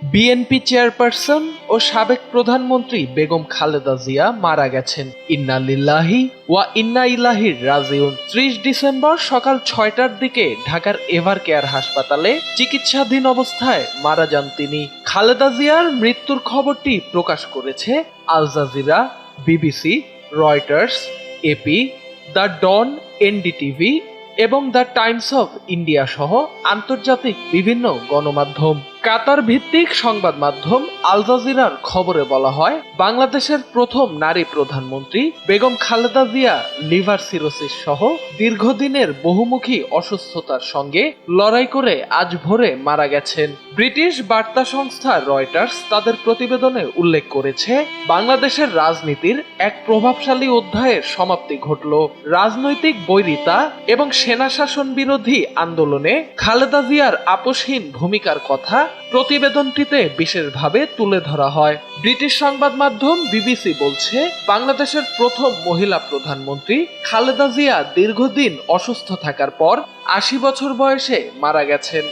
BNP chairperson ও সাবেক প্রধানমন্ত্রী বেগম খালেদা জিয়া মারা গেছেন। ইন্না লিল্লাহি ওয়া ইন্না ইলাইহি রাজিউন। ৩০ ডিসেম্বর সকাল ৬টার দিকে ঢাকার এভার কেয়ার হাসপাতালে চিকিৎসাধীন অবস্থায় মারা যান তিনি। খালেদা জিয়ার মৃত্যুর খবরটি প্রকাশ করেছে Al Jazeera, BBC, Reuters, AP, the Dawn, NDTV এবং দ্য টাইমস অফ ইন্ডিয়া সহ আন্তর্জাতিক বিভিন্ন গণমাধ্যম। কাতার ভিত্তিক সংবাদ মাধ্যম আল জাজিরার খবরে বলা হয়, বাংলাদেশের প্রথম নারী প্রধানমন্ত্রী বেগম খালেদা জিয়া লিভার সিরোসিস সহ দীর্ঘদিনের বহুমুখী অসুস্থতার সঙ্গে লড়াই করে আজ ভোরে মারা গেছেন। ব্রিটিশ বার্তা সংস্থা রয়টার্স তাদের প্রতিবেদনে উল্লেখ করেছে, বাংলাদেশের রাজনীতির এক প্রভাবশালী অধ্যায়ের সমাপ্তি ঘটল। রাজনৈতিক বৈরিতা এবং সেনা শাসন বিরোধী আন্দোলনে খালেদা জিয়ার আপোষহীন ভূমিকার কথা প্রতিবেদনটিতে বিশেষভাবে তুলে ধরা হয়। ব্রিটিশ সংবাদ মাধ্যম বিবিসি বলছে, বাংলাদেশের প্রথম মহিলা প্রধানমন্ত্রী খালেদা জিয়া দীর্ঘদিন অসুস্থ থাকার পর ৮০ বছর বয়সে মারা গেছেন।